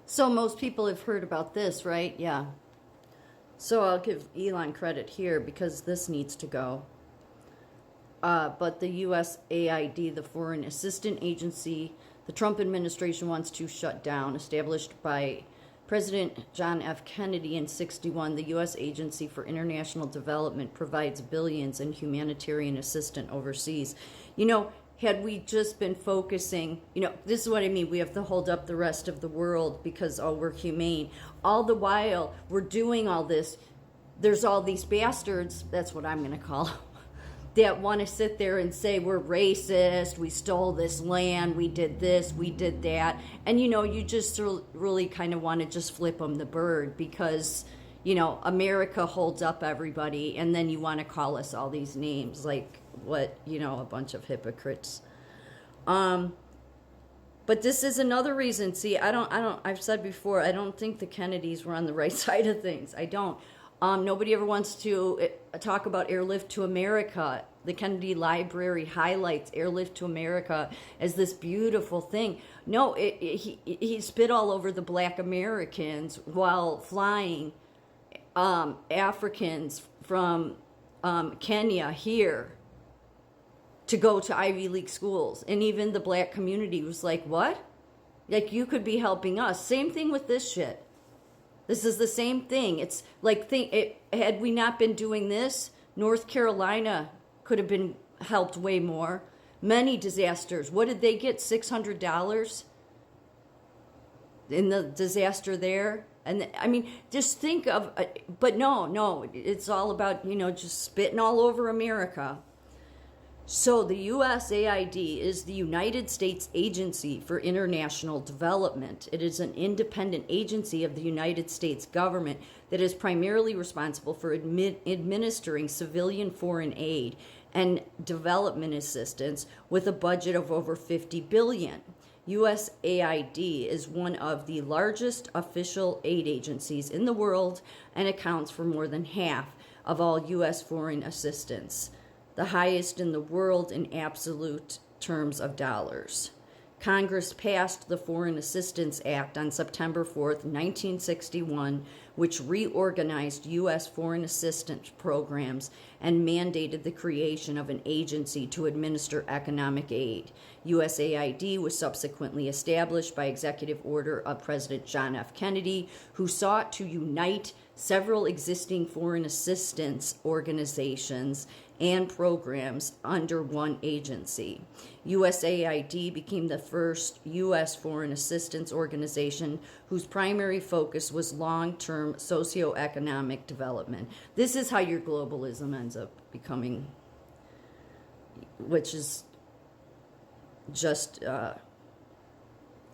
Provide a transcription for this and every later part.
So most people have heard about this, right? Yeah. So I'll give Elon credit here because this needs to go. But the USAID, the Foreign Assistance Agency, the Trump administration wants to shut down. Established by President John F. Kennedy in '61, the U.S. Agency for International Development provides billions in humanitarian assistance overseas. Had we just been focusing, this is what I mean. We have to hold up the rest of the world because, we're humane. All the while we're doing all this, there's all these bastards, that's what I'm going to call them, that want to sit there and say we're racist, we stole this land, we did this, we did that. And, you just really kind of want to just flip them the bird because, America holds up everybody, and then you want to call us all these names like what, a bunch of hypocrites. But this is another reason. See, I've said before, I don't think the Kennedys were on the right side of things. I don't. Nobody ever wants to talk about Airlift to America. The Kennedy Library highlights Airlift to America as this beautiful thing. No, he spit all over the black Americans while flying Africans from Kenya here to go to Ivy League schools. And even the black community was like, what? Like, you could be helping us. Same thing with this shit. This is the same thing. It's like, had we not been doing this, North Carolina could have been helped way more. Many disasters. What did they get? $600 in the disaster there? And I mean, just think of, but no, it's all about, just spitting all over America. So the USAID is the United States Agency for International Development. It is an independent agency of the United States government that is primarily responsible for administering civilian foreign aid and development assistance with a budget of over $50 billion. USAID is one of the largest official aid agencies in the world and accounts for more than half of all U.S. foreign assistance, the highest in the world in absolute terms of dollars. Congress passed the Foreign Assistance Act on September 4th, 1961, which reorganized U.S. foreign assistance programs and mandated the creation of an agency to administer economic aid. USAID was subsequently established by executive order of President John F. Kennedy, who sought to unite several existing foreign assistance organizations and programs under one agency. USAID became the first U.S. foreign assistance organization whose primary focus was long-term socioeconomic development. This is how your globalism ends up becoming, which is just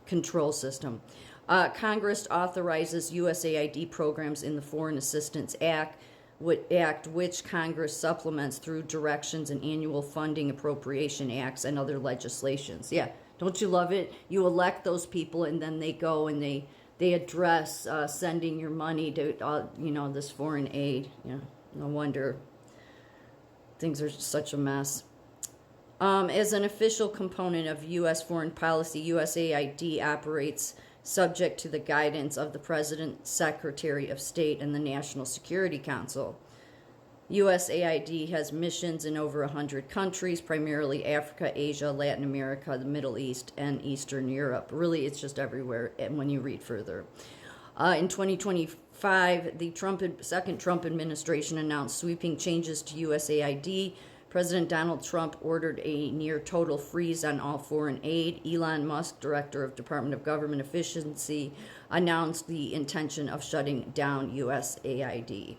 control system. Congress authorizes USAID programs in the Foreign Assistance Act, which Congress supplements through directions and annual funding appropriation acts and other legislations. Yeah, don't you love it? You elect those people, and then they go and they address sending your money to this foreign aid. Yeah, no wonder things are such a mess. As an official component of U.S. foreign policy, USAID operates subject to the guidance of the President, Secretary of State, and the National Security Council. USAID has missions in over 100 countries, primarily Africa, Asia, Latin America, the Middle East, and Eastern Europe. Really, it's just everywhere when you read further. In 2025, the second Trump administration announced sweeping changes to USAID. President Donald Trump ordered a near total freeze on all foreign aid. Elon Musk, director of Department of Government Efficiency, announced the intention of shutting down USAID.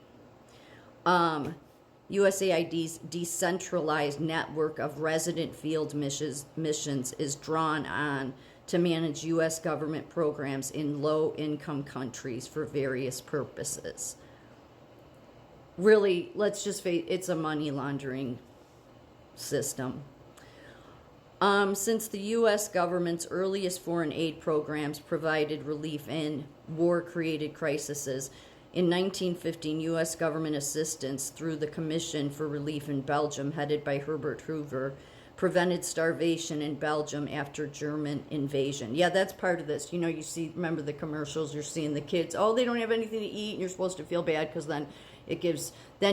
USAID's decentralized network of resident field missions is drawn on to manage U.S. government programs in low-income countries for various purposes. Really, let's just face it's a money laundering system. Since the U.S. government's earliest foreign aid programs provided relief in war-created crises, in 1915, U.S. government assistance through the Commission for Relief in Belgium, headed by Herbert Hoover, prevented starvation in Belgium after German invasion. Yeah, that's part of this. You see, remember the commercials, you're seeing the kids, oh, they don't have anything to eat, and you're supposed to feel bad because then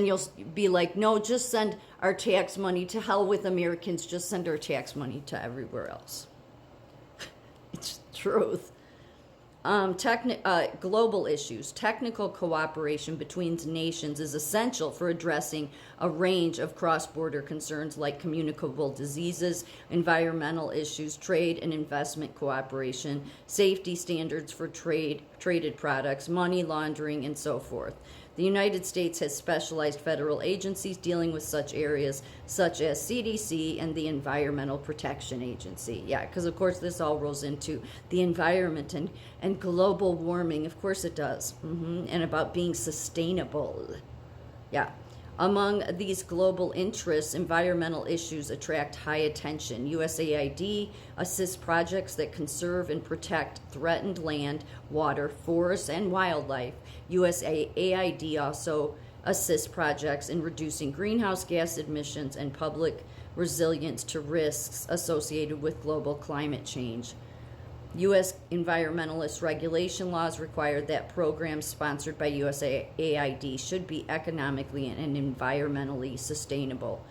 you'll be like, no, just send our tax money, to hell with Americans, just send our tax money to everywhere else. It's the truth. Global issues. Technical cooperation between nations is essential for addressing a range of cross-border concerns like communicable diseases, environmental issues, trade and investment cooperation, safety standards for traded products, money laundering, and so forth. The United States has specialized federal agencies dealing with such areas, such as CDC and the Environmental Protection Agency. Yeah, because of course this all rolls into the environment and global warming. Of course it does. And about being sustainable. Yeah. Among these global interests, environmental issues attract high attention. USAID assists projects that conserve and protect threatened land, water, forests, and wildlife. USAID also assists projects in reducing greenhouse gas emissions and public resilience to risks associated with global climate change. U.S. environmentalist regulation laws require that programs sponsored by USAID should be economically and environmentally sustainable.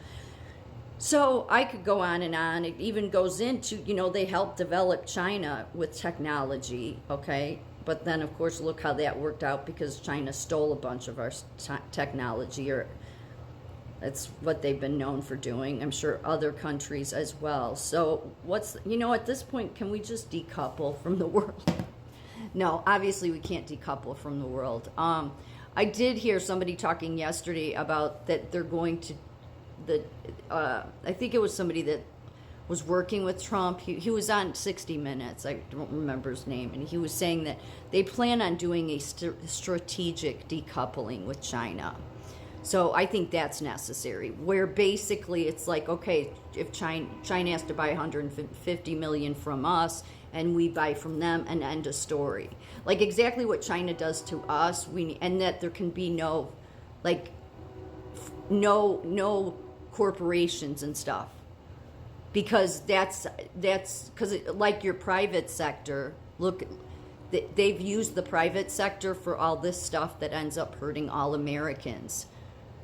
So I could go on and on. It even goes into, they helped develop China with technology, okay? But then, of course, look how that worked out, because China stole a bunch of our technology, or that's what they've been known for doing. I'm sure other countries as well. So at this point, can we just decouple from the world? No, obviously we can't decouple from the world. I did hear somebody talking yesterday about that they're going to, I think it was somebody that was working with Trump. He was on 60 Minutes. I don't remember his name. And he was saying that they plan on doing a strategic decoupling with China. So I think that's necessary, where basically it's like, okay, if China has to buy 150 million from us and we buy from them, and end of story. Like exactly what China does to us, and that there can be no corporations and stuff. Because that's because like your private sector, look, they've used the private sector for all this stuff that ends up hurting all Americans.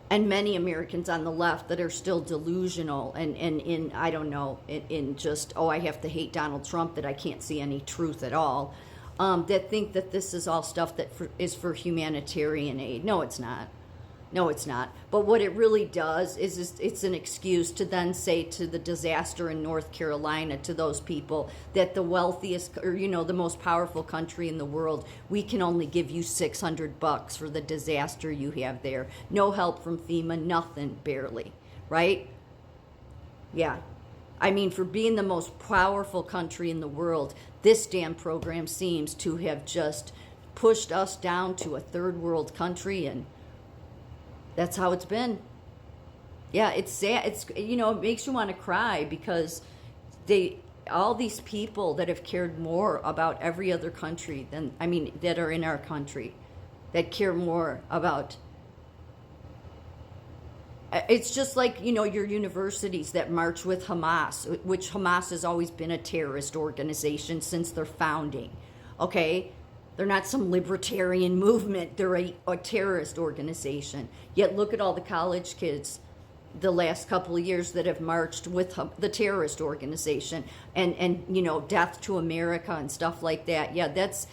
And many Americans on the left that are still delusional and in, I don't know, in just, I have to hate Donald Trump, that I can't see any truth at all, that think that this is all stuff that is for humanitarian aid. No, it's not. No, it's not. But what it really does is it's an excuse to then say to the disaster in North Carolina, to those people, that the wealthiest, or the most powerful country in the world, we can only give you $600 for the disaster you have there. No help from FEMA, nothing, barely, right? Yeah. I mean, for being the most powerful country in the world, this damn program seems to have just pushed us down to a third world country, and that's how it's been. Yeah, it's sad. It makes you want to cry, because all these people that have cared more about every other country that are in our country, that care more about, it's just like, your universities that march with Hamas, which Hamas has always been a terrorist organization since their founding, okay? They're not some libertarian movement. They're a terrorist organization. Yet look at all the college kids the last couple of years that have marched with the terrorist organization, and death to America and stuff like that. Yeah, that's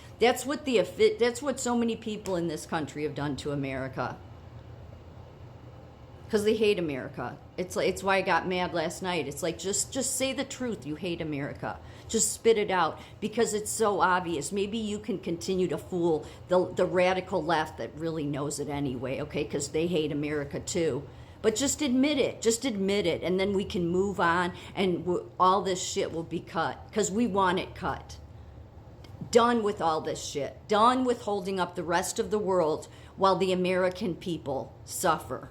what so many people in this country have done to America. Because they hate America. It's why I got mad last night. It's like, just say the truth. You hate America. Just spit it out, because it's so obvious. Maybe you can continue to fool the radical left that really knows it anyway, okay? Because they hate America too. But just admit it, and then we can move on, and all this shit will be cut, because we want it cut. Done with all this shit. Done with holding up the rest of the world while the American people suffer.